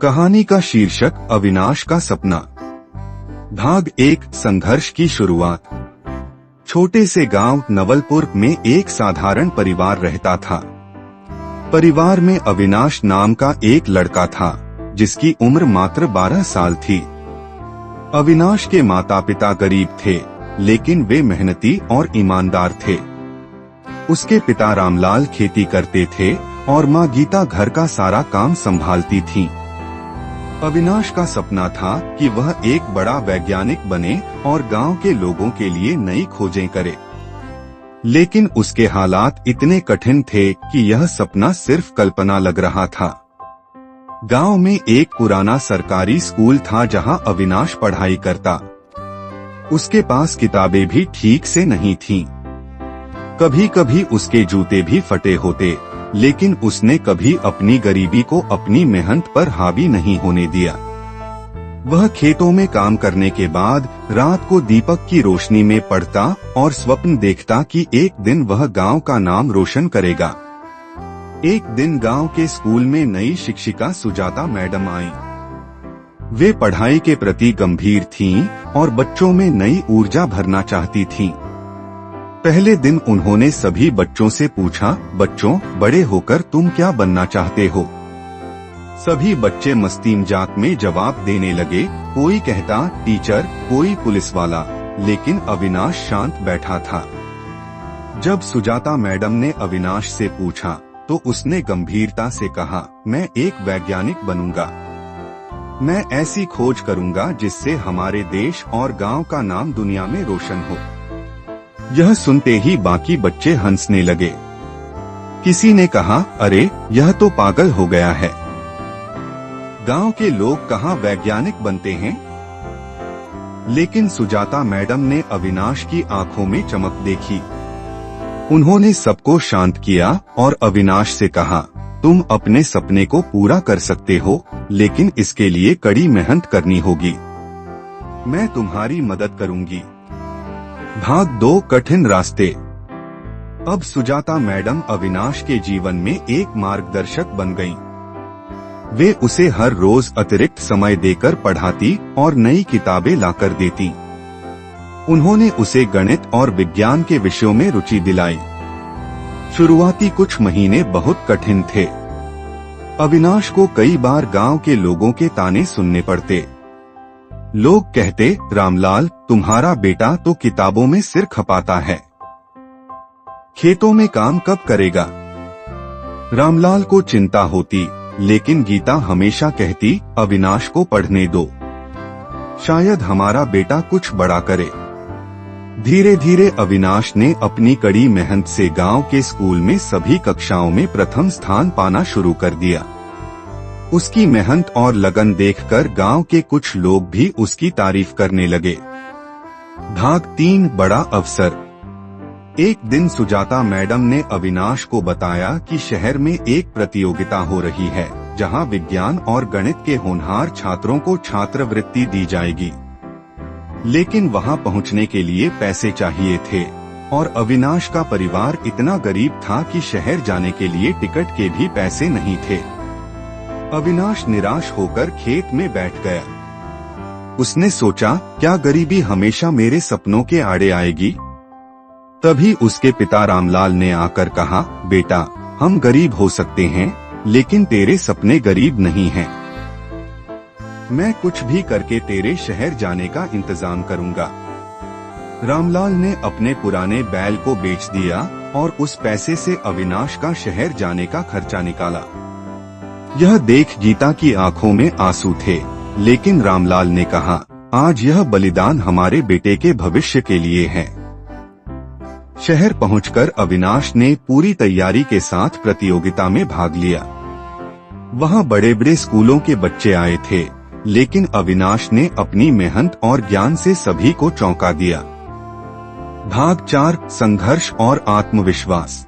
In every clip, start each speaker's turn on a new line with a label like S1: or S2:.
S1: कहानी का शीर्षक अविनाश का सपना। भाग 1 संघर्ष की शुरुआत। छोटे से गांव नवलपुर में एक साधारण परिवार रहता था। परिवार में अविनाश नाम का एक लड़का था जिसकी उम्र मात्र 12 साल थी। अविनाश के माता पिता गरीब थे, लेकिन वे मेहनती और ईमानदार थे। उसके पिता रामलाल खेती करते थे और माँ गीता घर का सारा काम संभालती थीं। अविनाश का सपना था कि वह एक बड़ा वैज्ञानिक बने और गांव के लोगों के लिए नई खोजें करे, लेकिन उसके हालात इतने कठिन थे कि यह सपना सिर्फ कल्पना लग रहा था। गांव में एक पुराना सरकारी स्कूल था जहां अविनाश पढ़ाई करता। उसके पास किताबें भी ठीक से नहीं थीं। कभी कभी उसके जूते भी फटे होते, लेकिन उसने कभी अपनी गरीबी को अपनी मेहनत पर हावी नहीं होने दिया। वह खेतों में काम करने के बाद रात को दीपक की रोशनी में पढ़ता और स्वप्न देखता कि एक दिन वह गांव का नाम रोशन करेगा। एक दिन गांव के स्कूल में नई शिक्षिका सुजाता मैडम आईं। वे पढ़ाई के प्रति गंभीर थीं और बच्चों में नई ऊर्जा भरना चाहती थीं। पहले दिन उन्होंने सभी बच्चों से पूछा, बच्चों, बड़े होकर तुम क्या बनना चाहते हो? सभी बच्चे मस्ती मजाक में जवाब देने लगे। कोई कहता टीचर, कोई पुलिस वाला, लेकिन अविनाश शांत बैठा था। जब सुजाता मैडम ने अविनाश से पूछा तो उसने गंभीरता से कहा, मैं एक वैज्ञानिक बनूंगा। मैं ऐसी खोज करूंगा जिससे हमारे देश और गांव का नाम दुनिया में रोशन हो। यह सुनते ही बाकी बच्चे हंसने लगे। किसी ने कहा, अरे यह तो पागल हो गया है। गांव के लोग कहाँ वैज्ञानिक बनते हैं? लेकिन सुजाता मैडम ने अविनाश की आंखों में चमक देखी। उन्होंने सबको शांत किया और अविनाश से कहा, तुम अपने सपने को पूरा कर सकते हो, लेकिन इसके लिए कड़ी मेहनत करनी होगी। मैं तुम्हारी मदद करूंगी। भाग 2 कठिन रास्ते। अब सुजाता मैडम अविनाश के जीवन में एक मार्गदर्शक बन गईं। वे उसे हर रोज अतिरिक्त समय देकर पढ़ाती और नई किताबें लाकर देती। उन्होंने उसे गणित और विज्ञान के विषयों में रुचि दिलाई। शुरुआती कुछ महीने बहुत कठिन थे। अविनाश को कई बार गांव के लोगों के ताने सुनने पड़ते। लोग कहते, रामलाल, तुम्हारा बेटा तो किताबों में सिर खपाता है, खेतों में काम कब करेगा? रामलाल को चिंता होती, लेकिन गीता हमेशा कहती, अविनाश को पढ़ने दो, शायद हमारा बेटा कुछ बड़ा करे। धीरे धीरे अविनाश ने अपनी कड़ी मेहनत से गांव के स्कूल में सभी कक्षाओं में प्रथम स्थान पाना शुरू कर दिया। उसकी मेहनत और लगन देखकर गांव के कुछ लोग भी उसकी तारीफ करने लगे। भाग 3 बड़ा अवसर। एक दिन सुजाता मैडम ने अविनाश को बताया कि शहर में एक प्रतियोगिता हो रही है, जहां विज्ञान और गणित के होनहार छात्रों को छात्रवृत्ति दी जाएगी। लेकिन वहां पहुंचने के लिए पैसे चाहिए थे और अविनाश का परिवार इतना गरीब था कि शहर जाने के लिए टिकट के भी पैसे नहीं थे। अविनाश निराश होकर खेत में बैठ गया। उसने सोचा, क्या गरीबी हमेशा मेरे सपनों के आड़े आएगी? तभी उसके पिता रामलाल ने आकर कहा, बेटा, हम गरीब हो सकते हैं, लेकिन तेरे सपने गरीब नहीं हैं। मैं कुछ भी करके तेरे शहर जाने का इंतजाम करूंगा। रामलाल ने अपने पुराने बैल को बेच दिया और उस पैसे से अविनाश का शहर जाने का खर्चा निकाला। यह देख गीता की आंखों में आंसू थे, लेकिन रामलाल ने कहा, आज यह बलिदान हमारे बेटे के भविष्य के लिए है। शहर पहुंचकर अविनाश ने पूरी तैयारी के साथ प्रतियोगिता में भाग लिया। वहां बड़े बड़े स्कूलों के बच्चे आए थे, लेकिन अविनाश ने अपनी मेहनत और ज्ञान से सभी को चौंका दिया। भाग 4 संघर्ष और आत्मविश्वास।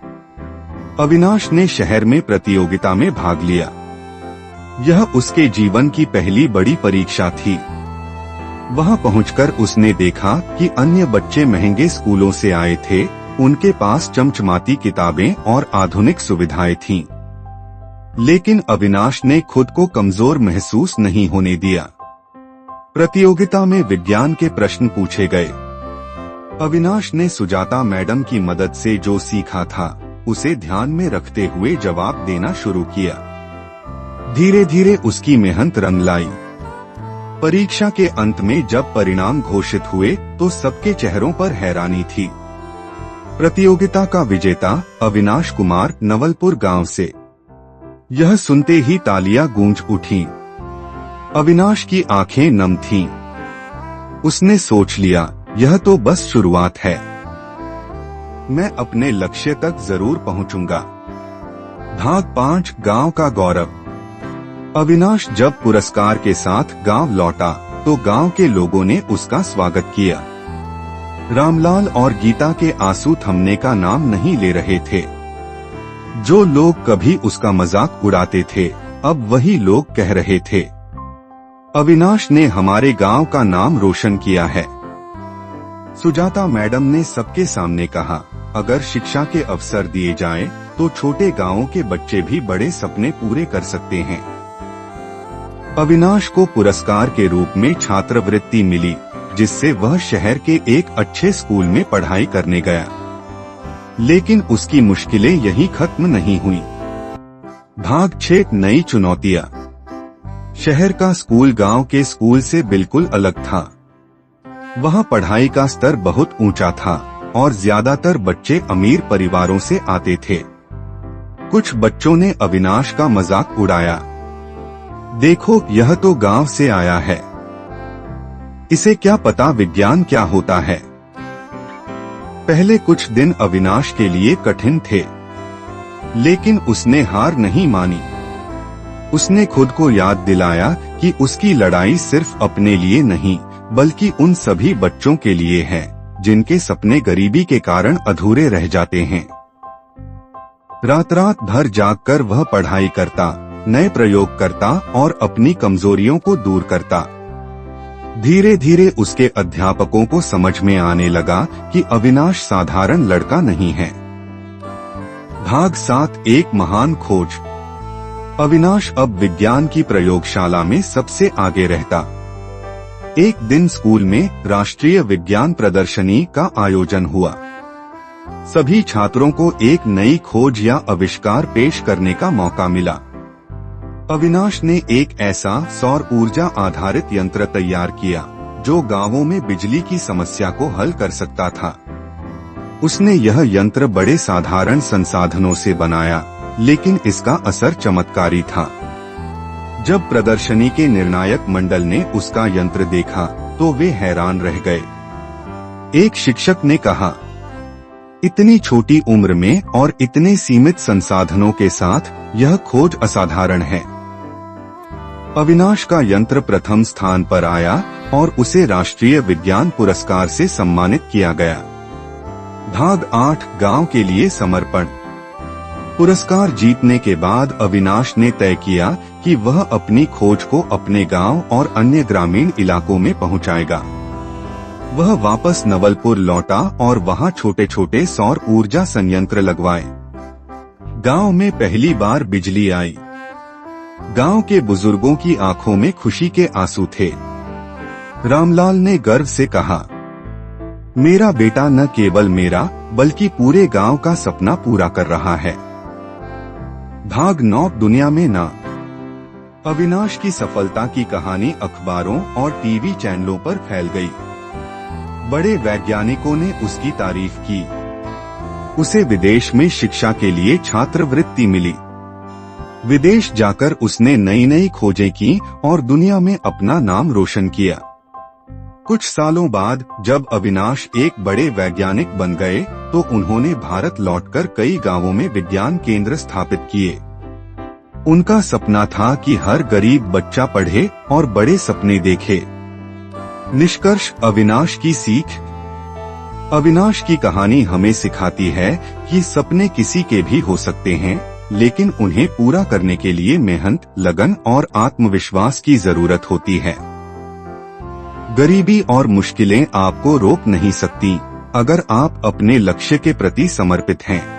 S1: अविनाश ने शहर में प्रतियोगिता में भाग लिया। यह उसके जीवन की पहली बड़ी परीक्षा थी। वहां पहुंचकर उसने देखा कि अन्य बच्चे महंगे स्कूलों से आए थे, उनके पास चमचमाती किताबें और आधुनिक सुविधाएं थीं। लेकिन अविनाश ने खुद को कमजोर महसूस नहीं होने दिया। प्रतियोगिता में विज्ञान के प्रश्न पूछे गए। अविनाश ने सुजाता मैडम की मदद से जो सीखा था उसे ध्यान में रखते हुए जवाब देना शुरू किया। धीरे धीरे उसकी मेहनत रंग लाई। परीक्षा के अंत में जब परिणाम घोषित हुए तो सबके चेहरों पर हैरानी थी। प्रतियोगिता का विजेता अविनाश कुमार, नवलपुर गांव से। यह सुनते ही तालियां गूंज उठीं। अविनाश की आंखें नम थीं। उसने सोच लिया, यह तो बस शुरुआत है, मैं अपने लक्ष्य तक जरूर पहुंचूंगा। भाग 5, गांव का गौरव। अविनाश जब पुरस्कार के साथ गांव लौटा तो गांव के लोगों ने उसका स्वागत किया। रामलाल और गीता के आंसू थमने का नाम नहीं ले रहे थे। जो लोग कभी उसका मजाक उड़ाते थे अब वही लोग कह रहे थे, अविनाश ने हमारे गांव का नाम रोशन किया है। सुजाता मैडम ने सबके सामने कहा, अगर शिक्षा के अवसर दिए जाएं, तो छोटे गांवों के बच्चे भी बड़े सपने पूरे कर सकते हैं। अविनाश को पुरस्कार के रूप में छात्रवृत्ति मिली, जिससे वह शहर के एक अच्छे स्कूल में पढ़ाई करने गया। लेकिन उसकी मुश्किलें यहीं खत्म नहीं हुई। भाग 6, नई चुनौतियां। शहर का स्कूल गांव के स्कूल से बिल्कुल अलग था। वहां पढ़ाई का स्तर बहुत ऊंचा था और ज्यादातर बच्चे अमीर परिवारों से आते थे। कुछ बच्चों ने अविनाश का मजाक उड़ाया, देखो यह तो गांव से आया है, इसे क्या पता विज्ञान क्या होता है। पहले कुछ दिन अविनाश के लिए कठिन थे, लेकिन उसने हार नहीं मानी। उसने खुद को याद दिलाया कि उसकी लड़ाई सिर्फ अपने लिए नहीं बल्कि उन सभी बच्चों के लिए है जिनके सपने गरीबी के कारण अधूरे रह जाते हैं। रात रात भर जागकर वह पढ़ाई करता, नए प्रयोग करता और अपनी कमजोरियों को दूर करता। धीरे धीरे उसके अध्यापकों को समझ में आने लगा कि अविनाश साधारण लड़का नहीं है। भाग 7, एक महान खोज। अविनाश अब विज्ञान की प्रयोगशाला में सबसे आगे रहता। एक दिन स्कूल में राष्ट्रीय विज्ञान प्रदर्शनी का आयोजन हुआ। सभी छात्रों को एक नई खोज या आविष्कार पेश करने का मौका मिला। अविनाश ने एक ऐसा सौर ऊर्जा आधारित यंत्र तैयार किया जो गांवों में बिजली की समस्या को हल कर सकता था। उसने यह यंत्र बड़े साधारण संसाधनों से बनाया, लेकिन इसका असर चमत्कारी था। जब प्रदर्शनी के निर्णायक मंडल ने उसका यंत्र देखा तो वे हैरान रह गए। एक शिक्षक ने कहा, इतनी छोटी उम्र में और इतने सीमित संसाधनों के साथ यह खोज असाधारण है। अविनाश का यंत्र प्रथम स्थान पर आया और उसे राष्ट्रीय विज्ञान पुरस्कार से सम्मानित किया गया। भाग 8, गांव के लिए समर्पण। पुरस्कार जीतने के बाद अविनाश ने तय किया कि वह अपनी खोज को अपने गांव और अन्य ग्रामीण इलाकों में पहुंचाएगा। वह वापस नवलपुर लौटा और वहां छोटे छोटे सौर ऊर्जा संयंत्र लगवाए। गांव में पहली बार बिजली आई। गांव के बुजुर्गों की आंखों में खुशी के आंसू थे। रामलाल ने गर्व से कहा, मेरा बेटा न केवल मेरा बल्कि पूरे गांव का सपना पूरा कर रहा है। भाग 9, दुनिया में ना। अविनाश की सफलता की कहानी अखबारों और टीवी चैनलों पर फैल गई। बड़े वैज्ञानिकों ने उसकी तारीफ की। उसे विदेश में शिक्षा के लिए छात्रवृत्ति मिली। विदेश जाकर उसने नई नई खोजें की और दुनिया में अपना नाम रोशन किया। कुछ सालों बाद जब अविनाश एक बड़े वैज्ञानिक बन गए तो उन्होंने भारत लौटकर कई गांवों में विज्ञान केंद्र स्थापित किए। उनका सपना था कि हर गरीब बच्चा पढ़े और बड़े सपने देखे। निष्कर्ष, अविनाश की सीख। अविनाश की कहानी हमें सिखाती है कि सपने किसी के भी हो सकते हैं, लेकिन उन्हें पूरा करने के लिए मेहनत, लगन और आत्मविश्वास की जरूरत होती है। गरीबी और मुश्किलें आपको रोक नहीं सकती, अगर आप अपने लक्ष्य के प्रति समर्पित हैं।